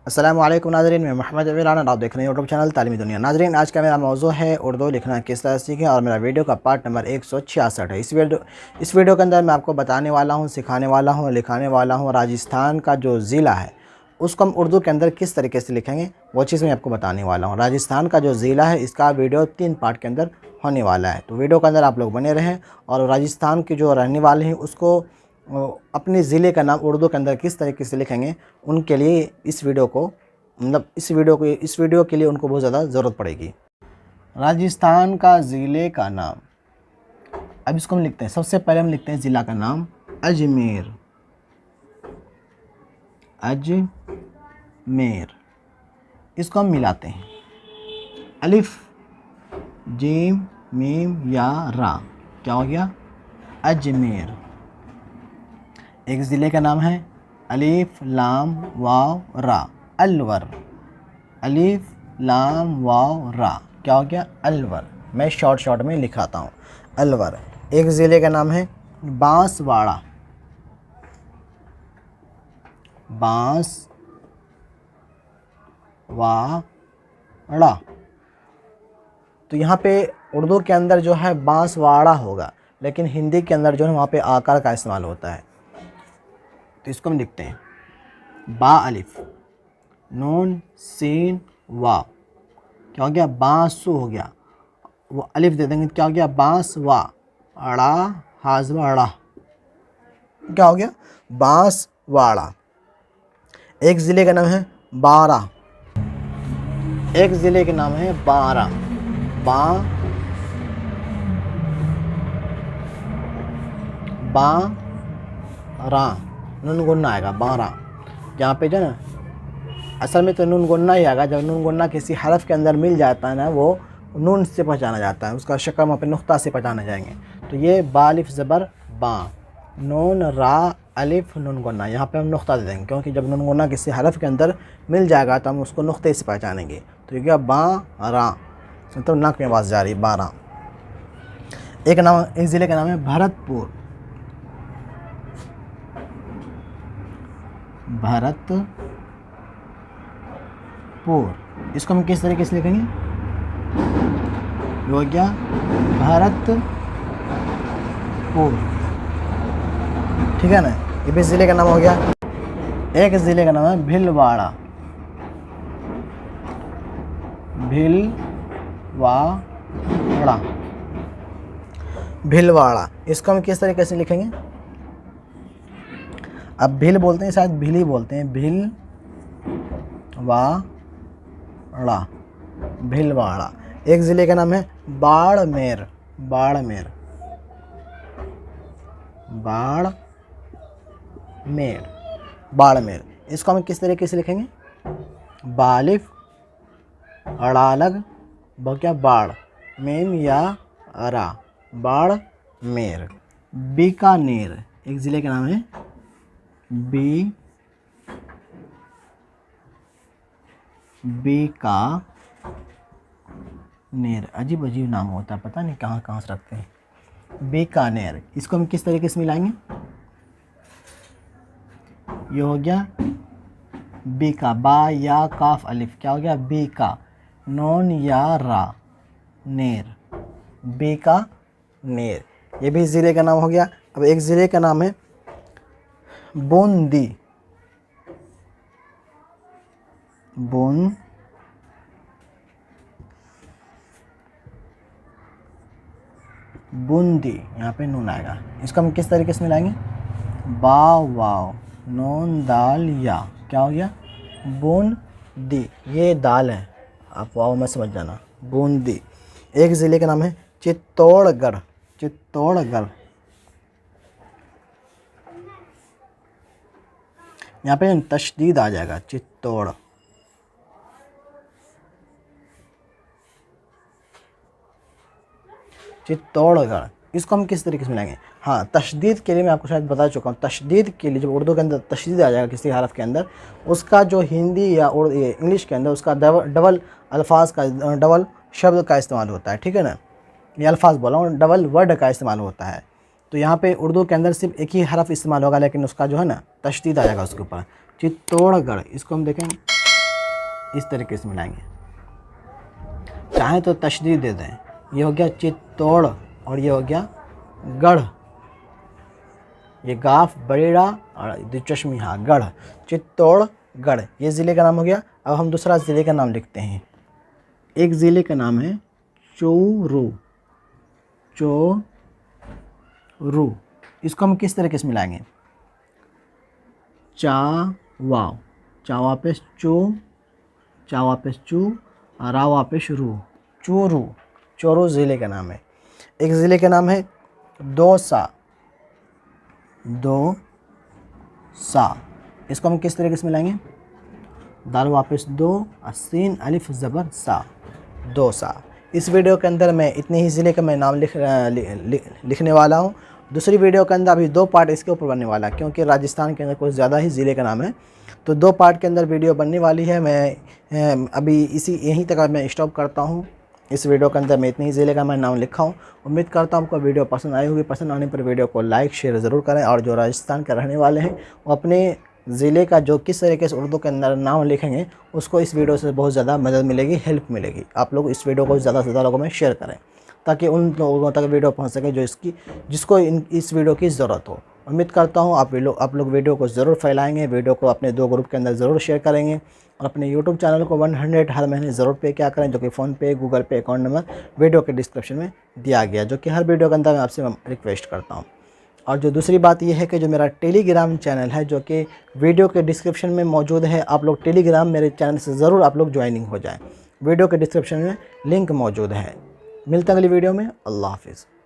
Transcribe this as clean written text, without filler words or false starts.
अस्सलामु अलैकुम नाज़रीन, मैं मोहम्मद अमीरान और आप देख रहे हैं यूट्यूब चैनल तालीमी दुनिया। नाज़रीन, आज का मेरा मौजू है उर्दू लिखना किस तरह सीखें और मेरा वीडियो का पार्ट नंबर 166 है। इस वीडियो के अंदर मैं आपको बताने वाला हूँ, सिखाने वाला हूँ, लिखाने वाला हूँ राजस्थान का जो ज़िला है उसको हम उर्दू के अंदर किस तरीके से लिखेंगे वो चीज़ मैं आपको बताने वाला हूँ। राजस्थान का जो ज़िला है इसका वीडियो 3 पार्ट के अंदर होने वाला है, तो वीडियो के अंदर आप लोग बने रहें। और राजस्थान के जो रहने वाले हैं उसको अपने ज़िले का नाम उर्दू के अंदर किस तरीके से लिखेंगे उनके लिए इस वीडियो के लिए उनको बहुत ज़्यादा ज़रूरत पड़ेगी। राजस्थान का ज़िले का नाम, अब इसको हम लिखते हैं। सबसे पहले हम लिखते हैं ज़िला का नाम अजमेर। अजमेर, इसको हम मिलाते हैं, अलिफ जीम मीम या रा, क्या हो गया अजमेर। एक ज़िले का नाम है अलिफ लाम वाव रा, अलवर। अलिफ लाम वाव रा, क्या हो गया अलवर। मैं शॉर्ट में लिखाता हूँ अलवर। एक ज़िले का नाम है बांसवाड़ा। बांसवाड़ा, तो यहाँ पे उर्दू के अंदर जो है बांसवाड़ा होगा, लेकिन हिंदी के अंदर जो है वहाँ पे आकार का इस्तेमाल होता है। तो इसको हम लिखते हैं बा अलिफ नून सीन वाव, क्या हो गया बांसु हो गया। वो अलिफ दे देंगे, क्या हो गया बांस वा, अड़ा हाजवा अड़ा, क्या हो गया बांसवाड़ा। एक ज़िले का नाम है बारा। एक ज़िले के नाम है बारा। बारा, नून गुन्ना आएगा बारा। यहाँ पे जो ना असल में तो नून गुन्ना ही आएगा। जब नून गुन्ना किसी हरफ के अंदर मिल जाता है ना, वो नून से पहचाना जाता है, उसका शक्ल वहाँ पे नुक्ता से पहचाने जाएंगे। तो ये बा अलिफ ज़बर बा, नून रा अलिफ नून गुन्ना, यहाँ पे हम नुक्ता दे देंगे, क्योंकि जब नून गुन्ना किसी हरफ के अंदर मिल जाएगा तो हम उसको नुक्ते से पहचानेंगे। तो ये क्या बा रा, तो नाक में आवाज़ जा रही बारह। एक ज़िले का नाम है भरतपुर। भरतपुर, इसको हम किस तरीके से लिखेंगे, हो गया भरतपुर, ठीक है ना। ये भी ज़िले का नाम हो गया। एक ज़िले का नाम है भीलवाड़ा। भीलवाड़ा, इसको हम किस तरीके से लिखेंगे। अब भील बोलते हैं, शायद भील ही बोलते हैं, भीलवाड़ा। एक ज़िले का नाम है बाड़मेर। बाड़मेर, इसको हम किस तरीके से लिखेंगे, बालिफ अड़ालग क्या बाड़ मेम या रा, बाड़मेर। बीकानेर, एक ज़िले का नाम है बीकानेर। अजीब नाम होता है, पता नहीं कहाँ से रखते हैं। बीकानेर, इसको हम किस तरीके से मिलाएंगे, ये हो गया बीका, बा या काफ अलिफ, क्या हो गया बीका, नून या रा नेर, बीकानेर। ये भी ज़िले का नाम हो गया। अब एक ज़िले का नाम है बूंदी। बूंदी, यहाँ पे नून आएगा, इसको हम किस तरीके से मिलाएंगे, बा वाव नून दाल या, क्या हो गया बूंदी। ये दाल है, आप वाव में समझ जाना, बूंदी। एक ज़िले का नाम है चित्तौड़गढ़। यहाँ पे तशदीद आ जाएगा, चित्तौड़गढ़। इसको हम किस तरीके से मिलाएंगे, हाँ तशदीद के लिए मैं आपको शायद बता चुका हूँ। तशदीद के लिए जब उर्दू के अंदर तशदीद आ जाएगा किसी हरफ के अंदर, उसका जो हिंदी या इंग्लिश के अंदर उसका डबल शब्द का इस्तेमाल होता है, ठीक है ना। ये अल्फाज बोला हूँ, डबल वर्ड का इस्तेमाल होता है। तो यहाँ पे उर्दू के अंदर सिर्फ एक ही हरफ इस्तेमाल होगा, लेकिन उसका जो है ना तशदीद आ जाएगा उसके ऊपर, चित्तौड़गढ़। इसको हम देखें इस तरीके से मिलाएंगे। चाहें तो तशदीद दे दें, ये हो गया चित्तौड़ और ये हो गया गढ़। ये गाफ बड़ेड़ा और दिलचश्मी हाँ गढ़, चित्तौड़गढ़ ये ज़िले का नाम हो गया। अब हम दूसरा ज़िले का नाम लिखते हैं। एक ज़िले का नाम है चोरू, चोरू। इसको हम किस तरीके से मिलाएंगे? चावा, चावा पे चो, चावा पे चू, रावा पे रू, चोरू। चोरू ज़िले का नाम है। एक ज़िले का नाम है दौसा, दौसा। इसको हम किस तरीके से मिलाएंगे? दाल वापस दो, सीन अलिफ ज़बर सा, दौसा। इस वीडियो के अंदर मैं इतने ही ज़िले का मैं नाम लिखने वाला हूँ। दूसरी वीडियो के अंदर अभी 2 पार्ट इसके ऊपर बनने वाला है, क्योंकि राजस्थान के अंदर कुछ ज़्यादा ही ज़िले का नाम है, तो 2 पार्ट के अंदर वीडियो बनने वाली है। मैं अभी यहीं तक मैं स्टॉप करता हूँ। इस वीडियो के अंदर मैं इतने ही ज़िले का मैं नाम लिखा हूँ। उम्मीद करता हूँ आपको वीडियो पसंद आई होगी। पसंद आने पर वीडियो को लाइक शेयर ज़रूर करें, और जो राजस्थान के रहने वाले हैं वो अपने ज़िले का जो किस तरीके से उर्दू के अंदर नाम लिखेंगे, उसको इस वीडियो से बहुत ज़्यादा मदद मिलेगी, हेल्प मिलेगी। आप लोग इस वीडियो को ज़्यादा से ज़्यादा लोगों में शेयर करें, ताकि उन लोगों तक वीडियो पहुंच सके जो जिसको इस वीडियो की ज़रूरत हो। उम्मीद करता हूं आप लोग वीडियो को ज़रूर फैलाएंगे, वीडियो को अपने 2 ग्रुप के अंदर ज़रूर शेयर करेंगे, और अपने यूट्यूब चैनल को 100 हर महीने ज़रूर पे क्या करें, जो कि फ़ोनपे गूगल पे अकाउंट नंबर वीडियो के डिस्क्रिप्शन में दिया गया, जो कि हर वीडियो के अंदर मैं आपसे रिक्वेस्ट करता हूँ। और जो दूसरी बात यह है कि जो मेरा टेलीग्राम चैनल है, जो कि वीडियो के डिस्क्रिप्शन में मौजूद है, आप लोग टेलीग्राम मेरे चैनल से ज़रूर आप लोग ज्वाइनिंग हो जाएं। वीडियो के डिस्क्रिप्शन में लिंक मौजूद है। मिलते हैं अगली वीडियो में। अल्लाह हाफिज़।